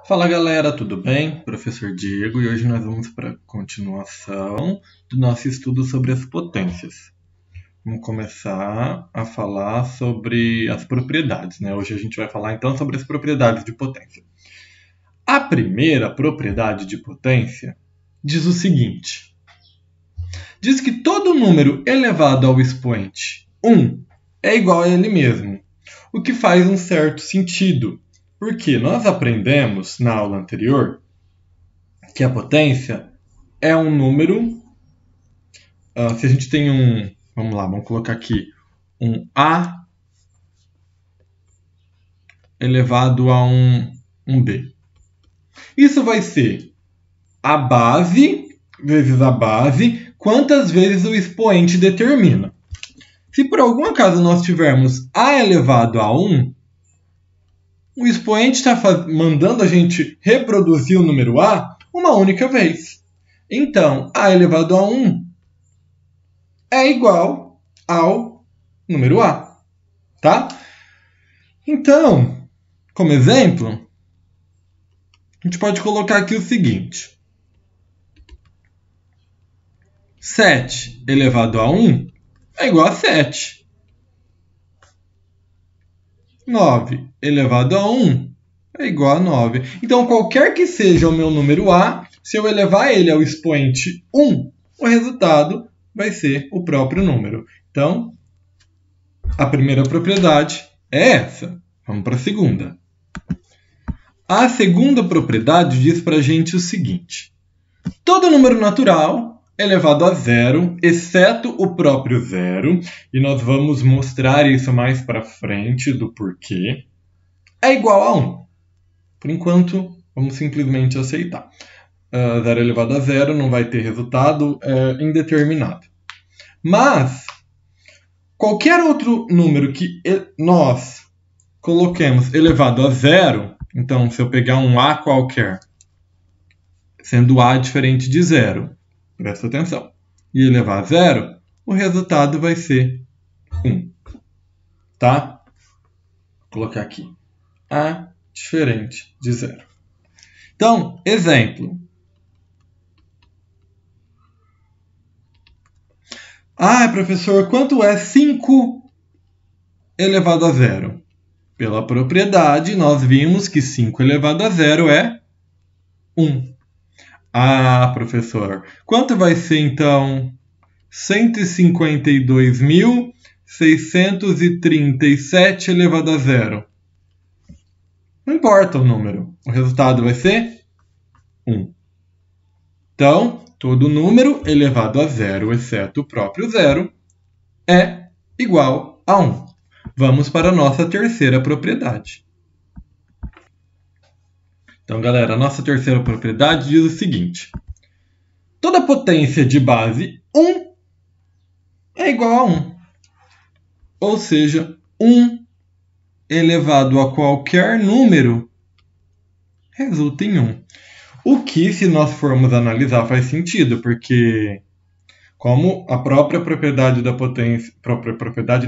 Fala galera, tudo bem? Professor Diego e hoje nós vamos para a continuação do nosso estudo sobre as potências. Vamos começar a falar sobre as propriedades, né? Hoje a gente vai falar então sobre as propriedades de potência. A primeira propriedade de potência diz o seguinte: diz que todo número elevado ao expoente 1 é igual a ele mesmo, o que faz um certo sentido. Porque nós aprendemos na aula anterior que a potência é um número. Se a gente tem um. Vamos lá, vamos colocar aqui um A elevado a um B. Isso vai ser a base vezes a base, quantas vezes o expoente determina. Se por algum acaso nós tivermos A elevado a 1, o expoente está mandando a gente reproduzir o número A uma única vez. Então, A elevado a 1 é igual ao número A. Tá? Então, como exemplo, a gente pode colocar aqui o seguinte: 7 elevado a 1 é igual a 7. 9 elevado a 1 é igual a 9. Então, qualquer que seja o meu número A, se eu elevar ele ao expoente 1, o resultado vai ser o próprio número. Então, a primeira propriedade é essa. Vamos para a segunda. A segunda propriedade diz para a gente o seguinte: todo número natural elevado a zero, exceto o próprio zero, e nós vamos mostrar isso mais para frente do porquê, é igual a 1. Por enquanto, vamos simplesmente aceitar. 0 elevado a zero não vai ter resultado, é indeterminado. Mas, qualquer outro número que nós coloquemos elevado a zero, então se eu pegar um A qualquer, sendo A diferente de zero, presta atenção, e elevar a zero, o resultado vai ser 1. Tá? Vou colocar aqui. A diferente de zero. Então, exemplo. Professor, quanto é 5 elevado a zero? Pela propriedade, nós vimos que 5 elevado a zero é 1. Professor, quanto vai ser, então, 152.637 elevado a zero? Não importa o número, o resultado vai ser 1. Então, todo número elevado a zero, exceto o próprio zero, é igual a 1. Vamos para a nossa terceira propriedade. Então, galera, a nossa terceira propriedade diz o seguinte: toda potência de base 1 é igual a 1. Ou seja, 1 elevado a qualquer número resulta em 1. O que, se nós formos analisar, faz sentido, porque como a própria propriedade da potência,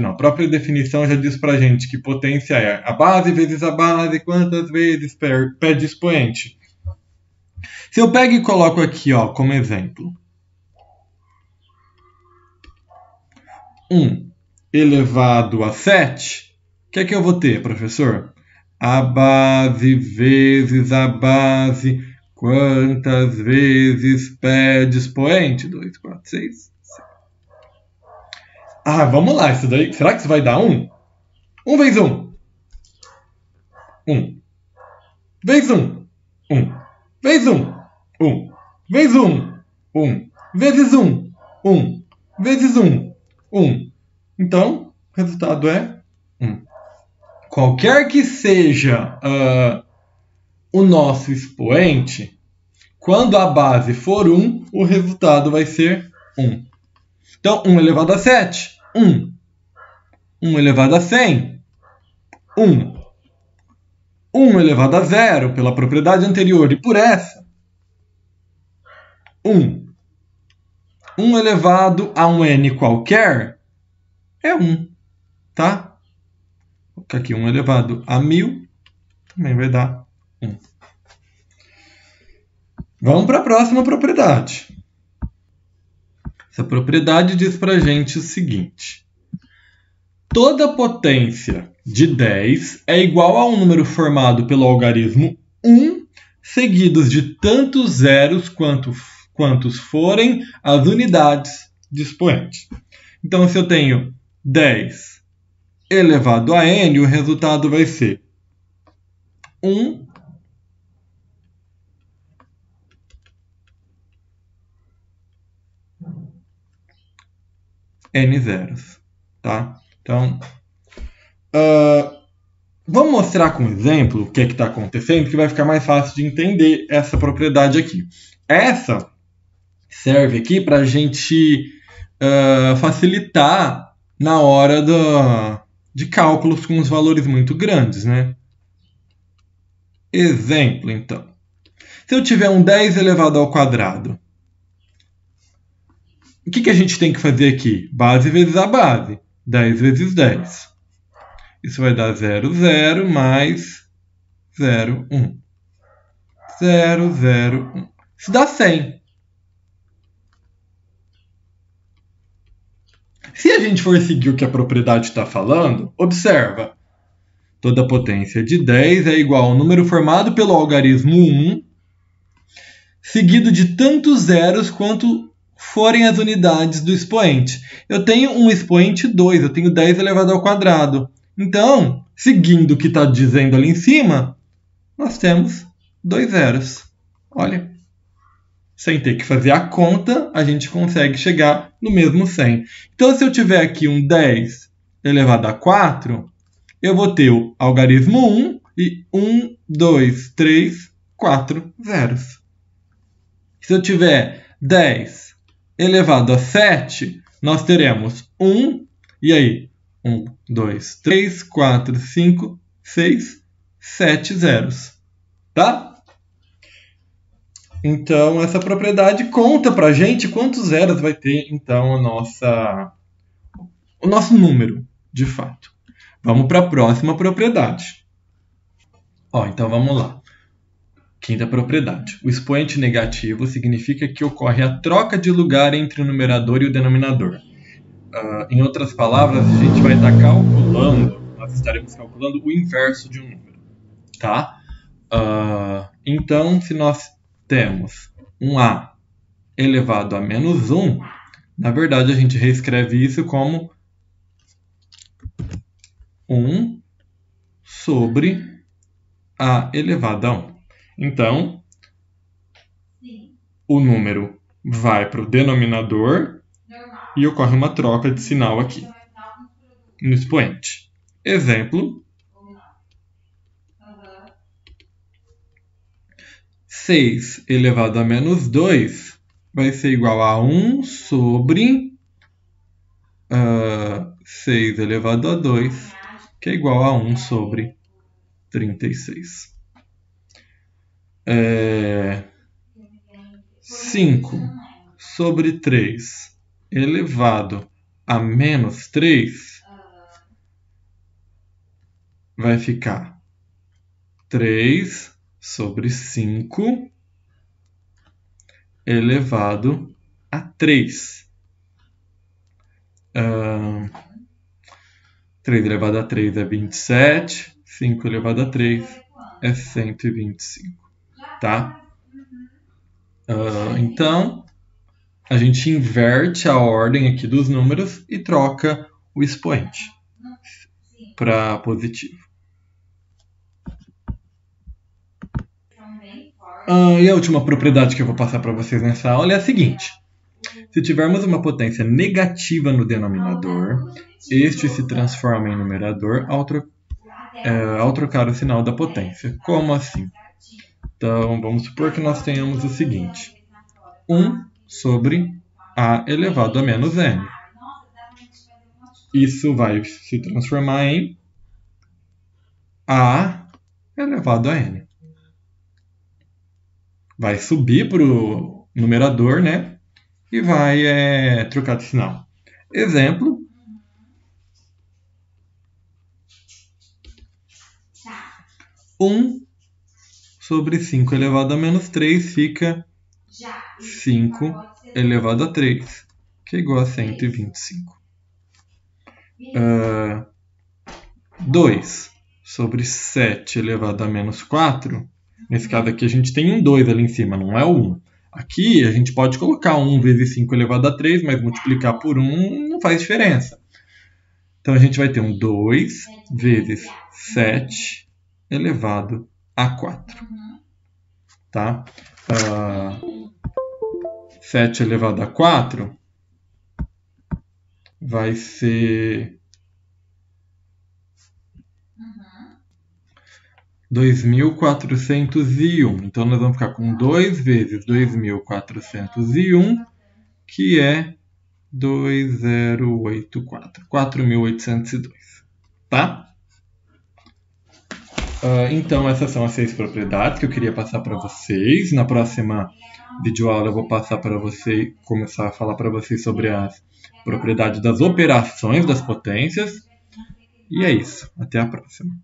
a própria definição já diz pra gente que potência é a base vezes a base, quantas vezes pede expoente. Se eu pego e coloco aqui, como exemplo, 1 elevado a 7, o que é que eu vou ter, professor? A base vezes a base, quantas vezes pede expoente? 2, 4, 6, 7. Vamos lá, isso daí. Será que isso vai dar 1? 1 vezes 1. 1. Vezes 1. 1. Vezes 1. 1. Vezes 1. 1. Vezes 1. 1. Vezes 1. 1. Então, o resultado é 1. Qualquer que seja o nosso expoente, quando a base for 1, o resultado vai ser 1. Então, 1 elevado a 7, 1. 1 elevado a 100, 1. 1 elevado a 0, pela propriedade anterior, e por essa, 1. 1 elevado a um n qualquer é 1. Tá? Vou colocar aqui 1 elevado a 1000, também vai dar 1. Vamos para a próxima propriedade. Essa propriedade diz para a gente o seguinte. Toda potência de 10 é igual a um número formado pelo algarismo 1, seguidos de tantos zeros quantos forem as unidades de expoente. Então, se eu tenho 10 elevado a n, o resultado vai ser 1 n zeros. Tá? Então, vamos mostrar com um exemplo o que está acontecendo, que vai ficar mais fácil de entender essa propriedade aqui. Essa serve aqui para a gente facilitar na hora de cálculos com os valores muito grandes, né? Exemplo, então. Se eu tiver um 10 elevado ao quadrado, o que a gente tem que fazer aqui? Base vezes a base. 10 vezes 10. Isso vai dar 0, 0 mais 0, 1. 0, 0, 1. Isso dá 100. Se a gente for seguir o que a propriedade está falando, observa. Toda potência de 10 é igual ao número formado pelo algarismo 1, seguido de tantos zeros quanto forem as unidades do expoente. Eu tenho um expoente 2, eu tenho 10 elevado ao quadrado. Então, seguindo o que está dizendo ali em cima, nós temos 2 zeros. Olha, sem ter que fazer a conta, a gente consegue chegar no mesmo 100. Então, se eu tiver aqui um 10 elevado a 4, eu vou ter o algarismo 1 e 1, 2, 3, 4 zeros. Se eu tiver 10 elevado a 7, nós teremos 1, e aí? 1, 2, 3, 4, 5, 6, 7 zeros. Tá? Então, essa propriedade conta pra gente quantos zeros vai ter, então, o nosso número, de fato. Vamos para a próxima propriedade. Então, vamos lá. Quinta propriedade. O expoente negativo significa que ocorre a troca de lugar entre o numerador e o denominador. Em outras palavras, a gente vai estar nós estaremos calculando o inverso de um número. Tá? Então, se nós temos um a elevado a menos 1, na verdade a gente reescreve isso como 1 sobre a elevado a 1. Então, o número vai para o denominador e ocorre uma troca de sinal aqui no expoente. Exemplo. 6 elevado a menos 2 vai ser igual a 1 sobre 6 elevado a 2, que é igual a 1 sobre 36. 5 sobre 3 elevado a menos 3 vai ficar 3 sobre 5 elevado a 3. 3 elevado a 3 é 27, 5 elevado a 3 é 125. Tá? Então, a gente inverte a ordem aqui dos números e troca o expoente para positivo. E a última propriedade que eu vou passar para vocês nessa aula é a seguinte. Se tivermos uma potência negativa no denominador, este se transforma em numerador ao trocar o sinal da potência. Como assim? Então, vamos supor que nós tenhamos o seguinte. 1 sobre a elevado a menos n. Isso vai se transformar em a elevado a n. Vai subir para o numerador, né? E vai trocar de sinal. Exemplo. 1 sobre 5 elevado a menos 3 fica 5 elevado a 3, que é igual a 125. 2 sobre 7 elevado a menos 4. Nesse caso aqui a gente tem um 2 ali em cima, não é o 1. Aqui a gente pode colocar 1 vezes 5 elevado a 3, mas multiplicar por 1 não faz diferença. Então a gente vai ter um 2 vezes 7 elevado a 4. Tá? 7 elevado a 4 vai ser 2.401. Então nós vamos ficar com 2 vezes 2.401, que é 2084. 4.802. Tá? Então essas são as 6 propriedades que eu queria passar para vocês. Na próxima videoaula eu vou passar para vocês, começar a falar para vocês sobre as propriedades das operações das potências. E é isso. Até a próxima.